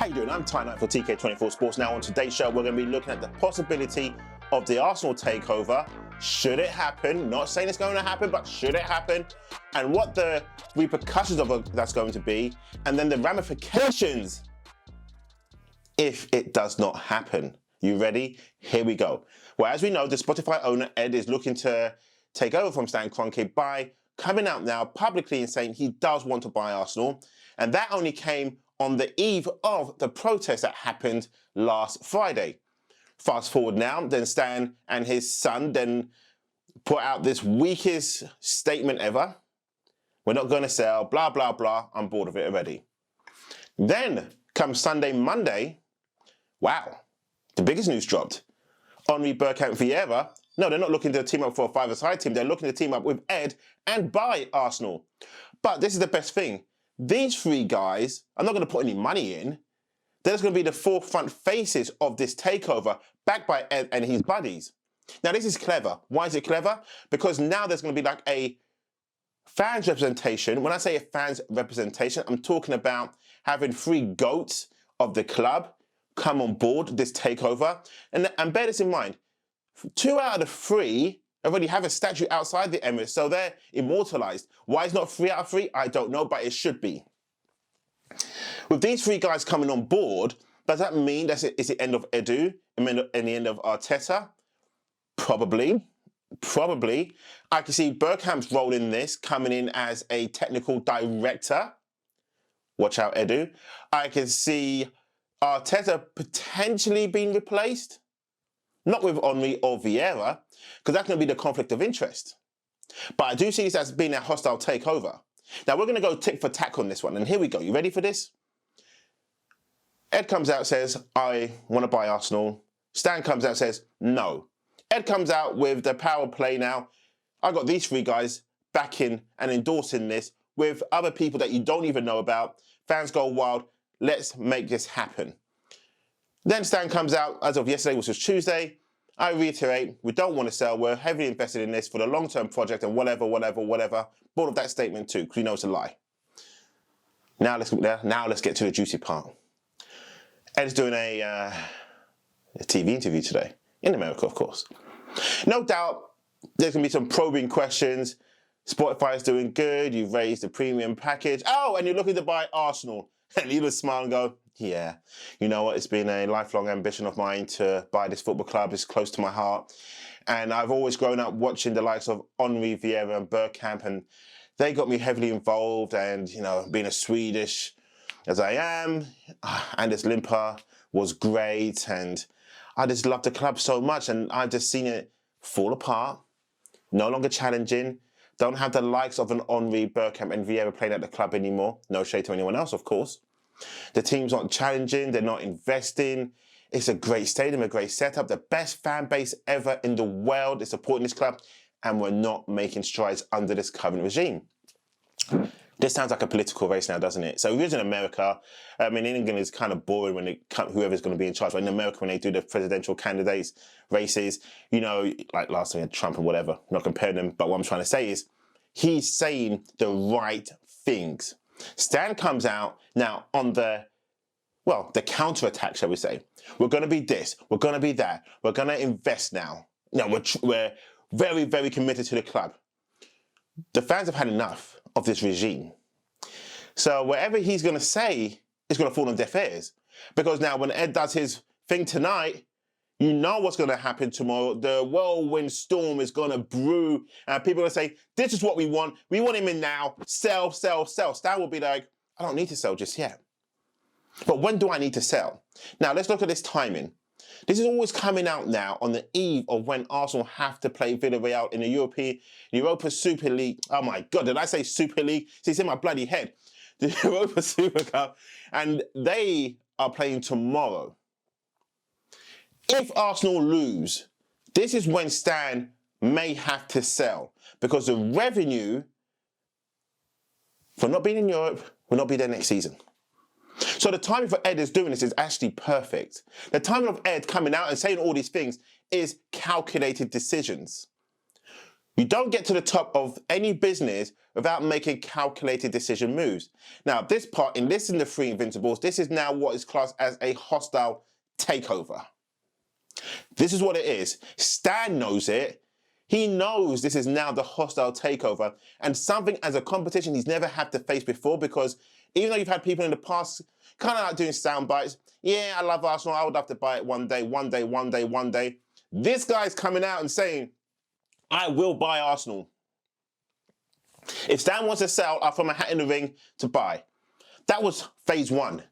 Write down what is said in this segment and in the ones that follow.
you doing? I'm Ty Knight for TK24 Sports. Now on today's show, we're going to be looking at the possibility of the Arsenal takeover. Should it happen? Not saying it's going to happen, but should it happen? And what the repercussions of that's going to be, and then the ramifications if it does not happen. You ready? Here we go. Well, as we know, the Spotify owner, Ed, is looking to take over from Stan Kroenke by coming out now publicly and saying he does want to buy Arsenal. And that only came on the eve of the protest that happened last Friday. Fast forward now, then Stan and his son then put out this weakest statement ever. We're not going to sell, blah, blah, blah. I'm bored of it already. Then comes Sunday, Monday. Wow, the biggest news dropped. Henry Bergkamp Vieira, no, they're not looking to team up for a five-a-side team. They're looking to team up with Ed and buy Arsenal. But this is the best thing. These three guys are not going to put any money in. They're just going to be the forefront faces of this takeover, backed by Ed and his buddies. Now, this is clever. Why is it clever? Because now there's going to be like a fans representation. When I say a fans representation, I'm talking about having three GOATs of the club come on board this takeover. And bear this in mind, 2 out of the 3 already have a statue outside the Emirates, so they're immortalized. Why is not 3 out of 3? I don't know, but it should be. With these 3 guys coming on board, does that mean it's the end of Edu and the end of Arteta? Probably. I can see Bergkamp's role in this coming in as a technical director. Watch out, Edu. I can see Arteta potentially being replaced. Not with Henry or Vieira, because that's going to be the conflict of interest. But I do see this as being a hostile takeover. Now, we're going to go tick for tack on this one. And here we go. You ready for this? Ed comes out, says, I want to buy Arsenal. Stan comes out, says, no. Ed comes out with the power play now. I got these 3 guys backing and endorsing this with other people that you don't even know about. Fans go wild. Let's make this happen. Then Stan comes out, as of yesterday, which was Tuesday. I reiterate, we don't want to sell. We're heavily invested in this for the long-term project and whatever. Bored of that statement too, because we know it's a lie. Now let's get to the juicy part. Ed's doing a TV interview today, in America, of course. No doubt there's going to be some probing questions. Spotify is doing good. You've raised the premium package. Oh, and you're looking to buy Arsenal. And you just smile and go, yeah, you know what? It's been a lifelong ambition of mine to buy this football club. It's close to my heart. And I've always grown up watching the likes of Henry, Vieira and Bergkamp, and they got me heavily involved. And, you know, being as Swedish as I am, Anders Limpa was great. And I just love the club so much. And I've just seen it fall apart, no longer challenging. Don't have the likes of an Henry, Bergkamp and Vieira playing at the club anymore. No shade to anyone else, of course. The team's not challenging. They're not investing. It's a great stadium, a great setup. The best fan base ever in the world is supporting this club. And we're not making strides under this current regime. This sounds like a political race now, doesn't it? So it is in America. I mean, in England, it's kind of boring when whoever's going to be in charge. But in America, when they do the presidential candidates races, you know, like last time we had Trump and whatever, I'm not comparing them. But what I'm trying to say is he's saying the right things. Stan comes out now on the counterattack, shall we say. We're going to be this. We're going to be that. We're going to invest now. Now, we're very, very committed to the club. The fans have had enough of this regime. So whatever he's going to say is going to fall on deaf ears. Because now when Ed does his thing tonight, you know what's going to happen tomorrow. The whirlwind storm is going to brew. And people are going to say, this is what we want. We want him in now. Sell, sell, sell. Stan will be like, I don't need to sell just yet. But when do I need to sell? Now, let's look at this timing. This is always coming out now on the eve of when Arsenal have to play Villarreal in the Europa Super League. Oh my God, did I say Super League? See, it's in my bloody head. The Europa Super Cup. And they are playing tomorrow. If Arsenal lose, this is when Stan may have to sell. Because the revenue for not being in Europe will not be there next season. So the timing for Ed is doing this is actually perfect. The timing of Ed coming out and saying all these things is calculated decisions. You don't get to the top of any business without making calculated decision moves. Now, this part, in this in the Three Invincibles, this is now what is classed as a hostile takeover. This is what it is. Stan knows it. He knows this is now the hostile takeover and something as a competition he's never had to face before, because even though you've had people in the past kind of like doing sound bites, yeah, I love Arsenal, I would love to buy it one day, one day, one day, one day. This guy's coming out and saying, I will buy Arsenal. If Stan wants to sell, I'll throw my hat in the ring to buy. That was phase one.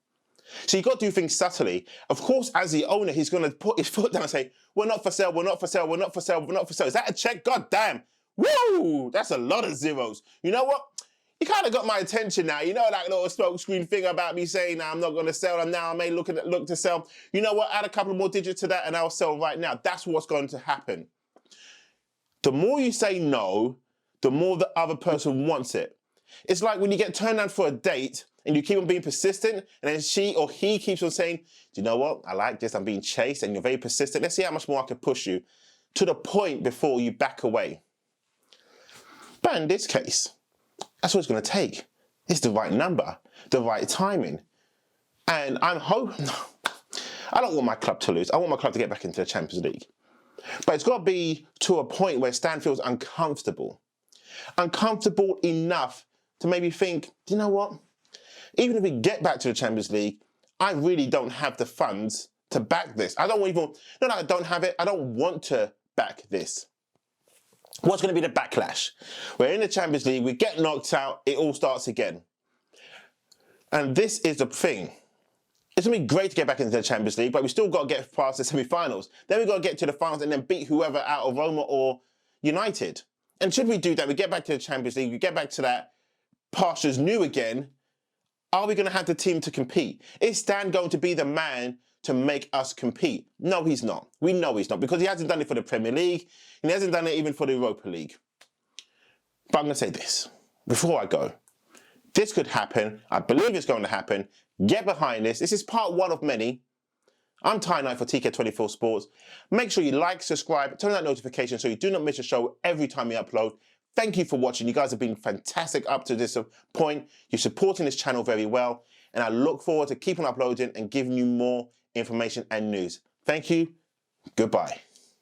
So you've got to do things subtly. Of course, as the owner, he's going to put his foot down and say, we're not for sale, we're not for sale, we're not for sale, we're not for sale. Is that a check? God damn. Woo! That's a lot of zeros. You know what? You kind of got my attention now. You know that little smoke screen thing about me saying, nah, I'm not going to sell, and now I may look to sell. You know what? Add a couple more digits to that and I'll sell right now. That's what's going to happen. The more you say no, the more the other person wants it. It's like when you get turned down for a date and you keep on being persistent, and then she or he keeps on saying, do you know what? I like this, I'm being chased, and you're very persistent. Let's see how much more I can push you to the point before you back away. But in this case, that's what it's going to take. It's the right number, the right timing. And I'm hoping, I don't want my club to lose. I want my club to get back into the Champions League. But it's got to be to a point where Stan feels uncomfortable. Uncomfortable enough to maybe think, do you know what? Even if we get back to the Champions League, I really don't have the funds to back this. I don't have it. I don't want to back this. What's going to be the backlash? We're in the Champions League, we get knocked out, it all starts again. And this is the thing. It's going to be great to get back into the Champions League, but we still got to get past the semi-finals. Then we've got to get to the finals and then beat whoever out of Roma or United. And should we do that, we get back to the Champions League, we get back to that pastures new again, are we going to have the team to compete? Is Stan going to be the man to make us compete? No, he's not. We know he's not, because he hasn't done it for the Premier League, and he hasn't done it even for the Europa League. But I'm going to say this, before I go. This could happen. I believe it's going to happen. Get behind this. This is part one of many. I'm Ty Knight for TK24 Sports. Make sure you like, subscribe, turn on that notification so you do not miss a show every time we upload. Thank you for watching. You guys have been fantastic up to this point. You're supporting this channel very well. And I look forward to keeping uploading and giving you more information and news. Thank you. Goodbye.